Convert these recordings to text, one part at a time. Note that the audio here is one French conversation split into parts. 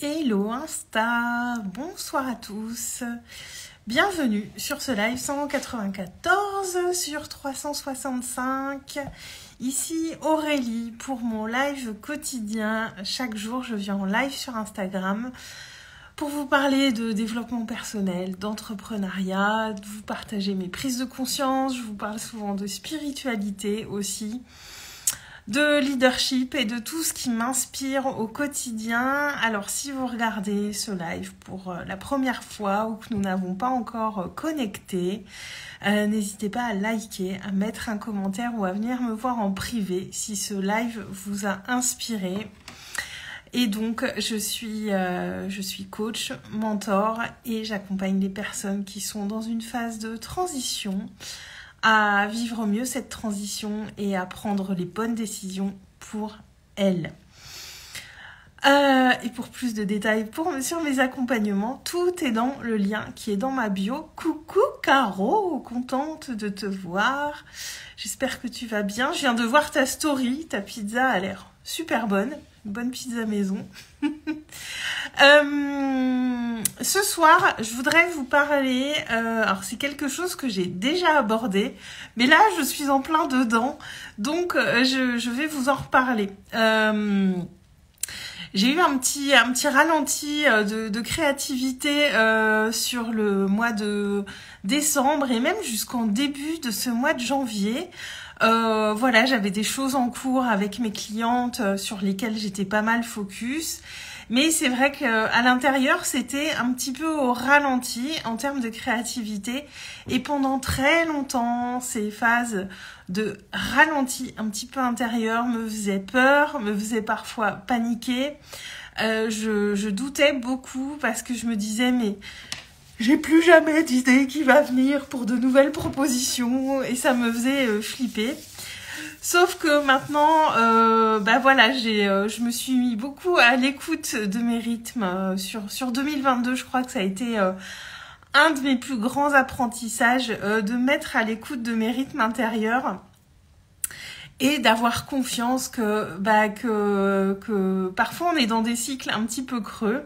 Hello Insta, bonsoir à tous, bienvenue sur ce live 194 sur 365, ici Aurélie pour mon live quotidien. Chaque jour je viens en live sur Instagram pour vous parler de développement personnel, d'entrepreneuriat, de vous partager mes prises de conscience. Je vous parle souvent de spiritualité aussi, de leadership et de tout ce qui m'inspire au quotidien. Alors si vous regardez ce live pour la première fois ou que nous n'avons pas encore connecté, n'hésitez pas à liker, à mettre un commentaire ou à venir me voir en privé si ce live vous a inspiré. Et donc je suis coach, mentor et j'accompagne les personnes qui sont dans une phase de transition à vivre mieux cette transition et à prendre les bonnes décisions pour elles. Et pour plus de détails sur mes accompagnements, tout est dans le lien qui est dans ma bio. Coucou Caro, contente de te voir. J'espère que tu vas bien. Je viens de voir ta story, ta pizza a l'air super bonne. Une bonne pizza maison. Ce soir, je voudrais vous parler, alors c'est quelque chose que j'ai déjà abordé, mais là je suis en plein dedans, donc je vais vous en reparler. J'ai eu un petit ralenti de créativité sur le mois de décembre et même jusqu'en début de ce mois de janvier. Voilà, j'avais des choses en cours avec mes clientes sur lesquelles j'étais pas mal focus. Mais c'est vrai qu'à l'intérieur, c'était un petit peu au ralenti en termes de créativité. Et pendant très longtemps, ces phases de ralenti un petit peu intérieur me faisaient peur, me faisaient parfois paniquer. Je doutais beaucoup parce que je me disais, mais j'ai plus jamais d'idée qui va venir pour de nouvelles propositions. Et ça me faisait flipper. Sauf que maintenant, voilà, je me suis mis beaucoup à l'écoute de mes rythmes. Sur 2022, je crois que ça a été un de mes plus grands apprentissages, de mettre à l'écoute de mes rythmes intérieurs et d'avoir confiance que parfois on est dans des cycles un petit peu creux,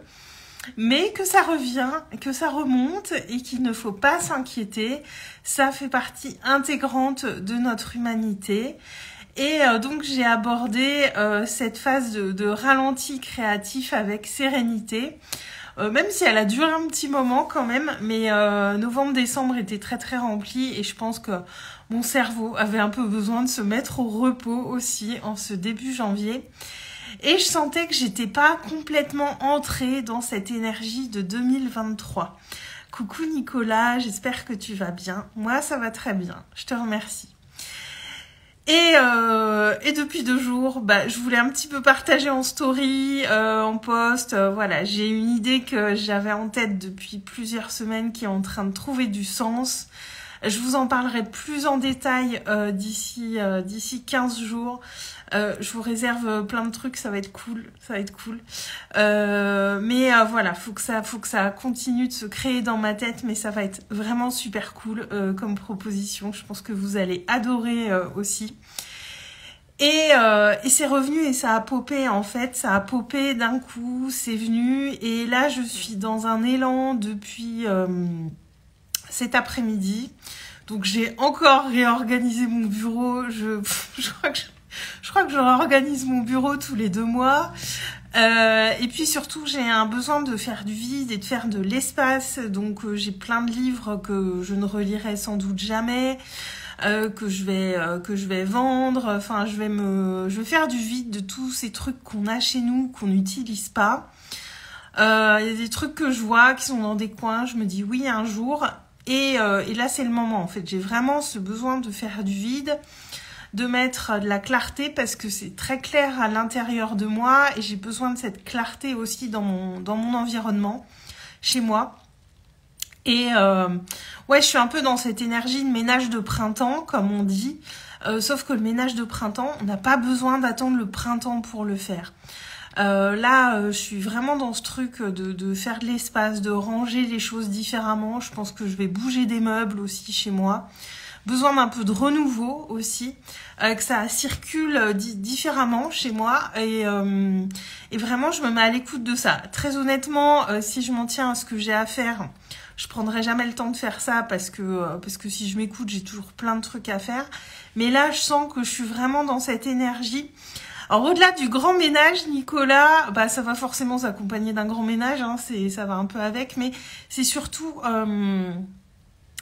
mais que ça revient, que ça remonte et qu'il ne faut pas s'inquiéter. Ça fait partie intégrante de notre humanité. Et donc j'ai abordé cette phase de ralenti créatif avec sérénité, même si elle a duré un petit moment quand même, mais novembre-décembre était très très rempli et je pense que mon cerveau avait un peu besoin de se mettre au repos aussi en ce début janvier. Et je sentais que j'étais pas complètement entrée dans cette énergie de 2023. Coucou Nicolas, j'espère que tu vas bien. Moi, ça va très bien. Je te remercie. Et depuis 2 jours, je voulais un petit peu partager en story, en post. Voilà, j'ai une idée que j'avais en tête depuis plusieurs semaines qui est en train de trouver du sens. Je vous en parlerai plus en détail d'ici 15 jours. Je vous réserve plein de trucs, ça va être cool, voilà, faut que ça continue de se créer dans ma tête, mais ça va être vraiment super cool comme proposition. Je pense que vous allez adorer aussi. Et c'est revenu et ça a popé en fait, ça a popé d'un coup, c'est venu et là je suis dans un élan depuis cet après-midi. Donc j'ai encore réorganisé mon bureau, je crois que je réorganise mon bureau tous les 2 mois. Et puis surtout, j'ai un besoin de faire du vide et de faire de l'espace. Donc j'ai plein de livres que je ne relirai sans doute jamais, que je vais vendre. Enfin, je vais faire du vide de tous ces trucs qu'on a chez nous, qu'on n'utilise pas. Il y a des trucs que je vois qui sont dans des coins. Je me dis oui un jour. Et là, c'est le moment. En fait, j'ai vraiment ce besoin de faire du vide, de mettre de la clarté parce que c'est très clair à l'intérieur de moi et j'ai besoin de cette clarté aussi dans mon environnement, chez moi. Et ouais, je suis un peu dans cette énergie de ménage de printemps, comme on dit. Sauf que le ménage de printemps, on n'a pas besoin d'attendre le printemps pour le faire. Là, je suis vraiment dans ce truc de faire de l'espace, de ranger les choses différemment. Je pense que je vais bouger des meubles aussi chez moi. besoin d'un peu de renouveau aussi, que ça circule différemment chez moi et vraiment je me mets à l'écoute de ça. Très honnêtement, si je m'en tiens à ce que j'ai à faire, je prendrai jamais le temps de faire ça parce que si je m'écoute, j'ai toujours plein de trucs à faire. Mais là, je sens que je suis vraiment dans cette énergie. Alors au-delà du grand ménage, Nicolas, bah ça va forcément s'accompagner d'un grand ménage, hein, ça va un peu avec, mais c'est surtout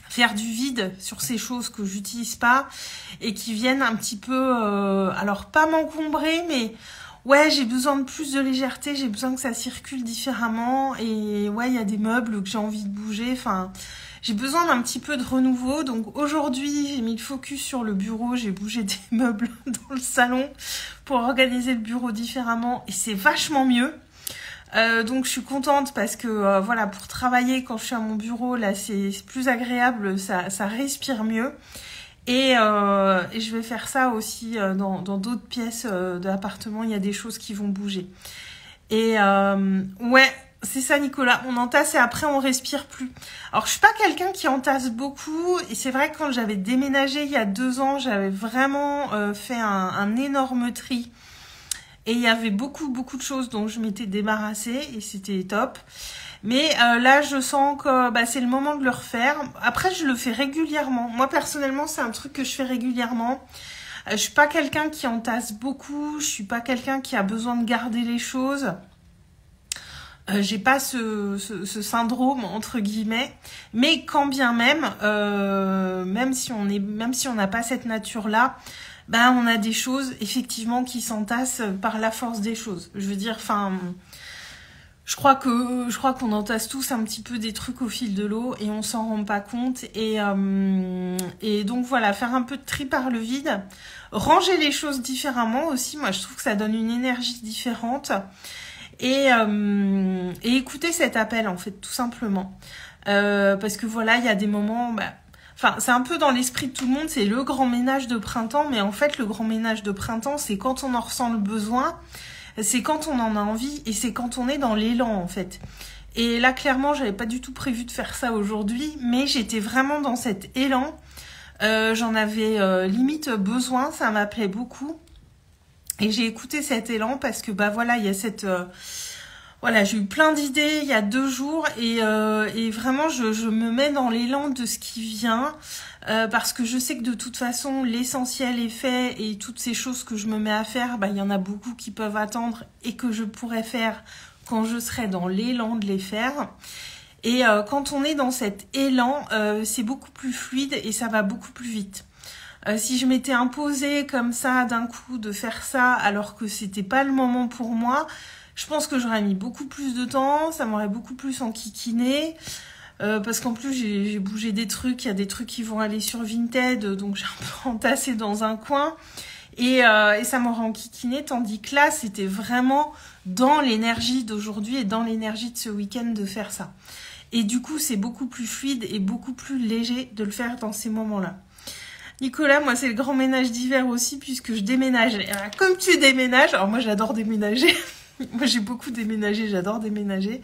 faire du vide sur ces choses que j'utilise pas et qui viennent un petit peu, alors pas m'encombrer, mais ouais, j'ai besoin de plus de légèreté, j'ai besoin que ça circule différemment et ouais, il y a des meubles que j'ai envie de bouger, enfin... J'ai besoin d'un petit peu de renouveau, donc aujourd'hui j'ai mis le focus sur le bureau, j'ai bougé des meubles dans le salon pour organiser le bureau différemment et c'est vachement mieux. Donc je suis contente parce que voilà, pour travailler quand je suis à mon bureau, là c'est plus agréable, ça respire mieux. Et je vais faire ça aussi dans d'autres pièces de l'appartement, il y a des choses qui vont bouger. Et ouais... C'est ça, Nicolas, on entasse et après on respire plus. Alors je suis pas quelqu'un qui entasse beaucoup et c'est vrai que quand j'avais déménagé il y a 2 ans, j'avais vraiment fait un énorme tri et il y avait beaucoup de choses dont je m'étais débarrassée et c'était top. Mais là je sens que bah, c'est le moment de le refaire. Après je le fais régulièrement. Moi personnellement c'est un truc que je fais régulièrement. Je suis pas quelqu'un qui entasse beaucoup, je suis pas quelqu'un qui a besoin de garder les choses. J'ai pas ce syndrome entre guillemets, mais quand bien même, même si on n'a pas cette nature-là, ben on a des choses effectivement qui s'entassent par la force des choses. Je veux dire, enfin, je crois qu'on entasse tous un petit peu des trucs au fil de l'eau et on s'en rend pas compte. Et donc voilà, faire un peu de tri par le vide, ranger les choses différemment aussi. Moi, je trouve que ça donne une énergie différente. Et écouter cet appel en fait tout simplement parce que voilà il y a des moments enfin c'est un peu dans l'esprit de tout le monde, c'est le grand ménage de printemps, mais en fait le grand ménage de printemps c'est quand on en ressent le besoin, c'est quand on en a envie et c'est quand on est dans l'élan en fait. Et là clairement j'avais pas du tout prévu de faire ça aujourd'hui, mais j'étais vraiment dans cet élan, j'en avais limite besoin, ça m'appelait beaucoup. Et j'ai écouté cet élan parce que bah voilà, il y a cette voilà, j'ai eu plein d'idées il y a 2 jours et vraiment je me mets dans l'élan de ce qui vient parce que je sais que de toute façon l'essentiel est fait et toutes ces choses que je me mets à faire, bah il y en a beaucoup qui peuvent attendre et que je pourrais faire quand je serai dans l'élan de les faire. Et quand on est dans cet élan, c'est beaucoup plus fluide et ça va beaucoup plus vite. Si je m'étais imposée comme ça d'un coup de faire ça alors que c'était pas le moment pour moi, je pense que j'aurais mis beaucoup plus de temps, ça m'aurait beaucoup plus enquiquiné. Parce qu'en plus j'ai bougé des trucs, il y a des trucs qui vont aller sur Vinted, donc j'ai un peu entassé dans un coin et ça m'aurait enquiquiné, tandis que là c'était vraiment dans l'énergie d'aujourd'hui et dans l'énergie de ce week-end de faire ça. Et du coup c'est beaucoup plus fluide et beaucoup plus léger de le faire dans ces moments-là. Nicolas, moi c'est le grand ménage d'hiver aussi puisque je déménage. Et comme tu déménages, alors moi j'adore déménager, moi j'ai beaucoup déménagé, j'adore déménager.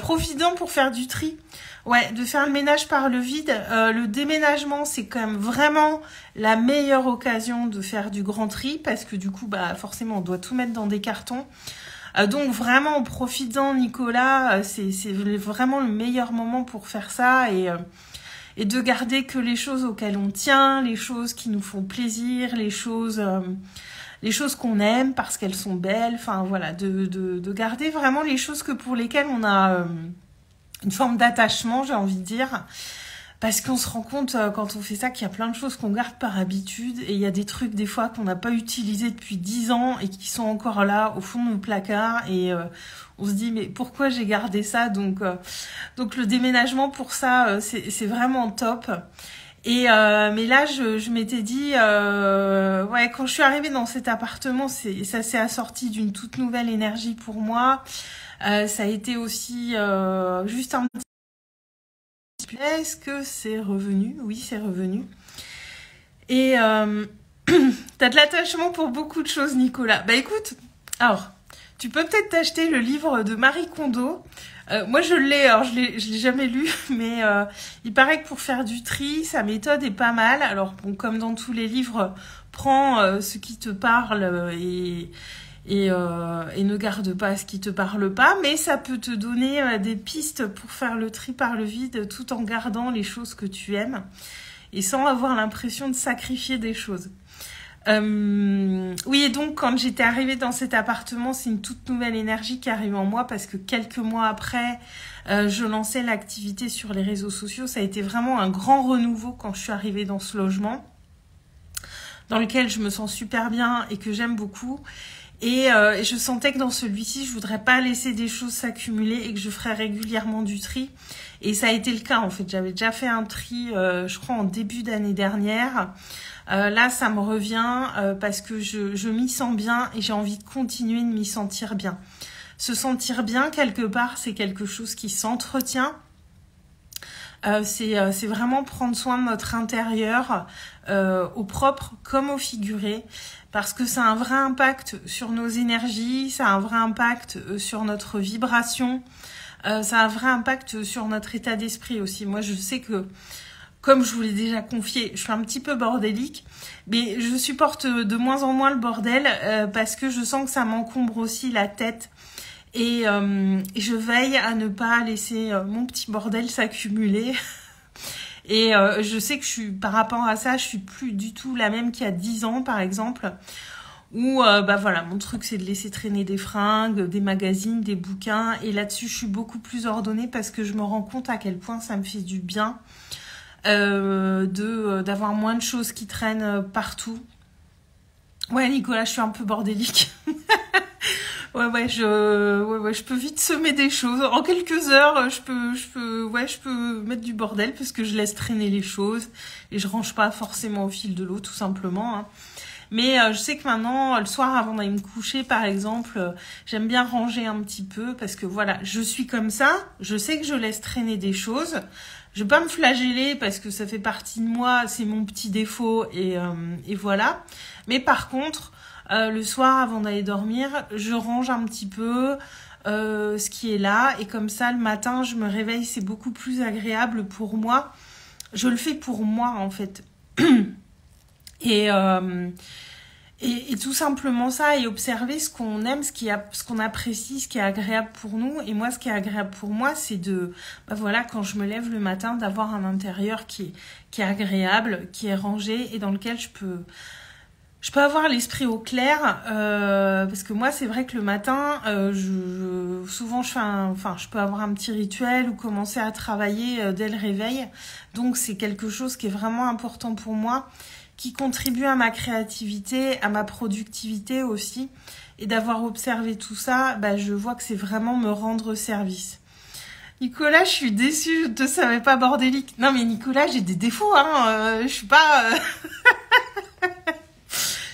Profitant pour faire du tri, ouais, de faire le ménage par le vide. Le déménagement c'est quand même vraiment la meilleure occasion de faire du grand tri parce que du coup bah forcément on doit tout mettre dans des cartons. Donc vraiment en profitant Nicolas, c'est vraiment le meilleur moment pour faire ça et de garder que les choses auxquelles on tient, les choses qui nous font plaisir, les choses qu'on aime parce qu'elles sont belles, enfin voilà, de garder vraiment les choses pour lesquelles on a une forme d'attachement, j'ai envie de dire, parce qu'on se rend compte quand on fait ça qu'il y a plein de choses qu'on garde par habitude et il y a des trucs des fois qu'on n'a pas utilisés depuis 10 ans et qui sont encore là au fond de nos placards et on se dit mais pourquoi j'ai gardé ça, donc le déménagement pour ça c'est vraiment top. Et mais là je m'étais dit ouais, quand je suis arrivée dans cet appartement ça s'est assorti d'une toute nouvelle énergie pour moi. Ça a été aussi juste un petit... Est-ce que c'est revenu? Oui, c'est revenu. Et t'as de l'attachement pour beaucoup de choses, Nicolas. Bah écoute, alors, Tu peux peut-être t'acheter le livre de Marie Kondo. Moi je l'ai, alors je l'ai jamais lu, mais il paraît que pour faire du tri, sa méthode est pas mal. Alors bon, comme dans tous les livres, prends ce qui te parle et ne garde pas ce qui te parle pas, mais ça peut te donner des pistes pour faire le tri par le vide tout en gardant les choses que tu aimes et sans avoir l'impression de sacrifier des choses. Oui, et donc quand j'étais arrivée dans cet appartement, c'est une toute nouvelle énergie qui arrive en moi parce que quelques mois après, je lançais l'activité sur les réseaux sociaux. Ça a été vraiment un grand renouveau quand je suis arrivée dans ce logement, dans lequel je me sens super bien et que j'aime beaucoup. Et je sentais que dans celui-ci, je voudrais pas laisser des choses s'accumuler et que je ferais régulièrement du tri. Et ça a été le cas en fait. J'avais déjà fait un tri, je crois en début d'année dernière. Là, ça me revient parce que je m'y sens bien et j'ai envie de continuer de m'y sentir bien. Se sentir bien, quelque part, c'est quelque chose qui s'entretient. C'est vraiment prendre soin de notre intérieur, au propre comme au figuré, parce que ça a un vrai impact sur nos énergies, ça a un vrai impact sur notre vibration, ça a un vrai impact sur notre état d'esprit aussi. Moi, je sais que, comme je vous l'ai déjà confié, je suis un petit peu bordélique, mais je supporte de moins en moins le bordel parce que je sens que ça m'encombre aussi la tête. Et je veille à ne pas laisser mon petit bordel s'accumuler. Et je sais que par rapport à ça, je suis plus du tout la même qu'il y a 10 ans, par exemple. Où, voilà, mon truc, c'est de laisser traîner des fringues, des magazines, des bouquins. Et là-dessus, je suis beaucoup plus ordonnée parce que je me rends compte à quel point ça me fait du bien d'avoir moins de choses qui traînent partout. Ouais, Nicolas, je suis un peu bordélique. Ouais, je peux vite semer des choses. En quelques heures, je peux mettre du bordel parce que je laisse traîner les choses et je range pas forcément au fil de l'eau, tout simplement, hein. Mais je sais que maintenant, le soir avant d'aller me coucher, par exemple, j'aime bien ranger un petit peu parce que voilà, je suis comme ça. Je sais que je laisse traîner des choses. Je vais pas me flageller parce que ça fait partie de moi, c'est mon petit défaut et voilà. Mais par contre, le soir avant d'aller dormir, je range un petit peu ce qui est là et comme ça le matin je me réveille, c'est beaucoup plus agréable pour moi. Je le fais pour moi en fait. Et tout simplement ça, et observer ce qu'on aime, ce qu'on apprécie, ce qui est agréable pour nous. Et moi, ce qui est agréable pour moi, c'est voilà, quand je me lève le matin, d'avoir un intérieur qui est agréable, qui est rangé et dans lequel je peux avoir l'esprit au clair, parce que moi, c'est vrai que le matin, souvent, je peux avoir un petit rituel ou commencer à travailler dès le réveil. Donc, c'est quelque chose qui est vraiment important pour moi, qui contribue à ma créativité, à ma productivité aussi. Et d'avoir observé tout ça, je vois que c'est vraiment me rendre service. Nicolas, je suis déçue, je ne te savais pas bordélique. Non mais Nicolas, j'ai des défauts, hein. Je suis pas...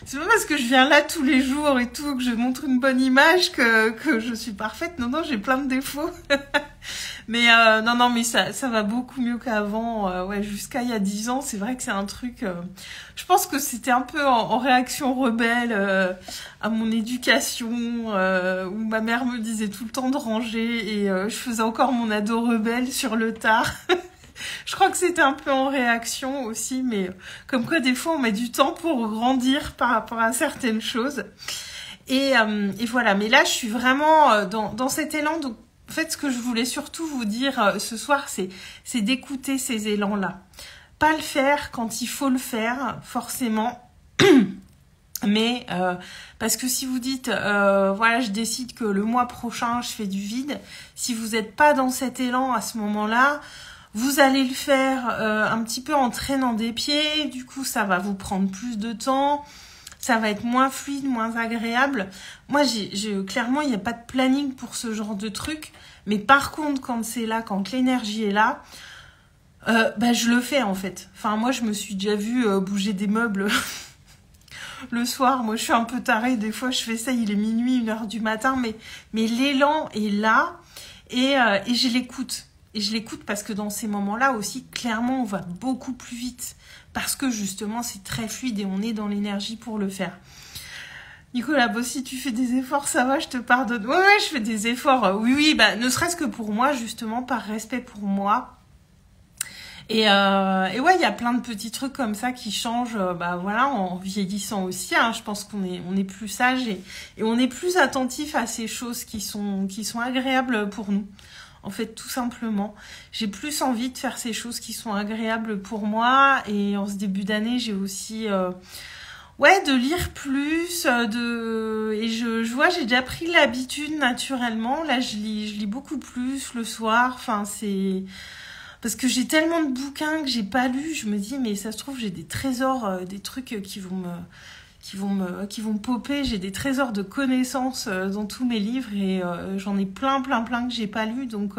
C'est pas parce que je viens là tous les jours et tout, que je montre une bonne image que je suis parfaite. Non, j'ai plein de défauts. Mais non, mais ça va beaucoup mieux qu'avant. Ouais, jusqu'à il y a 10 ans, c'est vrai que c'est un truc... je pense que c'était un peu en réaction rebelle à mon éducation, où ma mère me disait tout le temps de ranger et je faisais encore mon ado rebelle sur le tard. Je crois que c'était un peu en réaction aussi, mais comme quoi des fois on met du temps pour grandir par rapport à certaines choses. Et voilà, mais là je suis vraiment dans cet élan. Donc en fait ce que je voulais surtout vous dire ce soir, c'est d'écouter ces élans-là. Pas le faire quand il faut le faire, forcément. Mais parce que si vous dites voilà, je décide que le mois prochain je fais du vide, si vous n'êtes pas dans cet élan à ce moment-là, vous allez le faire un petit peu en traînant des pieds, du coup ça va vous prendre plus de temps, ça va être moins fluide, moins agréable. Moi, clairement, il n'y a pas de planning pour ce genre de truc, mais par contre, quand c'est là, quand l'énergie est là, je le fais en fait. Enfin, moi, je me suis déjà vue bouger des meubles le soir. Moi, je suis un peu tarée, des fois je fais ça, il est minuit, 1h du matin, mais l'élan est là et je l'écoute. Et je l'écoute parce que dans ces moments-là aussi, clairement, on va beaucoup plus vite. Parce que justement, c'est très fluide et on est dans l'énergie pour le faire. Nicolas, bon, si tu fais des efforts, ça va, je te pardonne. Ouais, je fais des efforts. Oui, oui, bah, ne serait-ce que pour moi, justement, par respect pour moi. Et ouais, il y a plein de petits trucs comme ça qui changent, bah voilà, en vieillissant aussi. Hein, je pense on est plus sage et on est plus attentif à ces choses qui sont agréables pour nous. En fait, tout simplement, j'ai plus envie de faire ces choses qui sont agréables pour moi. Et en ce début d'année, j'ai aussi, ouais, de lire plus, et je vois, j'ai déjà pris l'habitude naturellement. Là, je lis beaucoup plus le soir. Enfin, c'est parce que j'ai tellement de bouquins que j'ai pas lus, je me dis mais ça se trouve j'ai des trésors, des trucs qui vont popper, j'ai des trésors de connaissances dans tous mes livres et j'en ai plein que j'ai pas lus, donc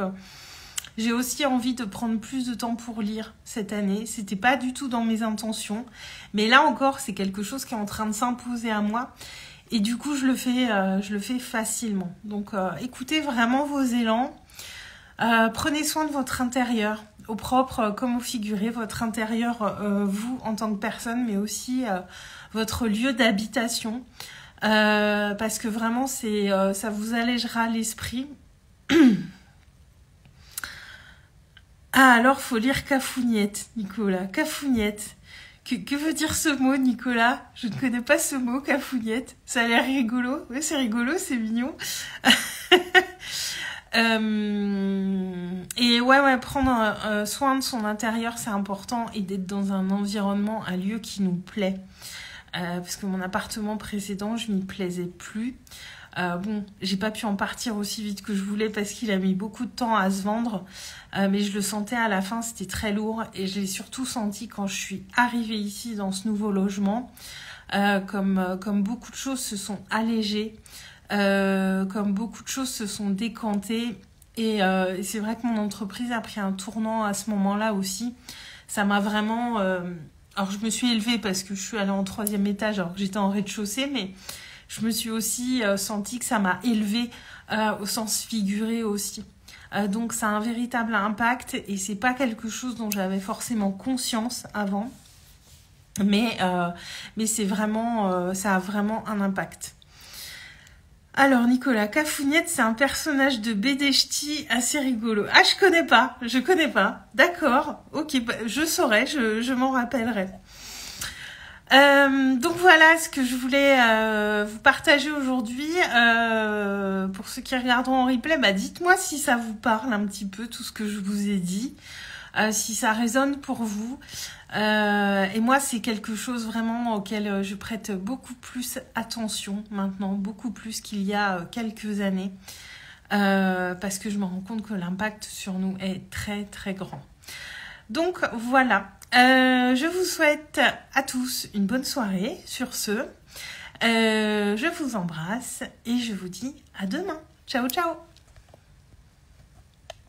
j'ai aussi envie de prendre plus de temps pour lire cette année. C'était pas du tout dans mes intentions, mais là encore c'est quelque chose qui est en train de s'imposer à moi. Et du coup je le fais facilement. Donc écoutez vraiment vos élans. Prenez soin de votre intérieur, au propre comme au figuré, votre intérieur, vous en tant que personne, mais aussi votre lieu d'habitation, parce que vraiment ça vous allégera l'esprit. Ah, alors faut lire Cafougnette, Nicolas, Cafougnette. Que veut dire ce mot, Nicolas? Je ne connais pas ce mot, Cafougnette. Ça a l'air rigolo. Oui, c'est rigolo, c'est mignon. Et ouais, prendre soin de son intérieur, c'est important, et d'être dans un environnement, un lieu qui nous plaît. Parce que mon appartement précédent, je m'y plaisais plus. Bon, j'ai pas pu en partir aussi vite que je voulais parce qu'il a mis beaucoup de temps à se vendre. Mais je le sentais à la fin, c'était très lourd. Et je l'ai surtout senti quand je suis arrivée ici dans ce nouveau logement. Comme beaucoup de choses se sont allégées. Comme beaucoup de choses se sont décantées. Et c'est vrai que mon entreprise a pris un tournant à ce moment-là aussi. Ça m'a vraiment... Alors je me suis élevée parce que je suis allée en 3e étage alors que j'étais en rez-de-chaussée, mais je me suis aussi sentie que ça m'a élevée au sens figuré aussi. Donc ça a un véritable impact et c'est pas quelque chose dont j'avais forcément conscience avant. Mais c'est vraiment... ça a vraiment un impact. Alors Nicolas, Cafougnette, c'est un personnage de BD ch'ti assez rigolo. Ah, je connais pas. D'accord, ok, bah, je saurai, je m'en rappellerai. Donc voilà ce que je voulais vous partager aujourd'hui. Pour ceux qui regarderont en replay, bah dites-moi si ça vous parle un petit peu tout ce que je vous ai dit, si ça résonne pour vous. Et moi, c'est quelque chose vraiment auquel je prête beaucoup plus attention maintenant, beaucoup plus qu'il y a quelques années, parce que je me rends compte que l'impact sur nous est très très grand. Donc voilà, je vous souhaite à tous une bonne soirée sur ce. Je vous embrasse et je vous dis à demain. Ciao ciao.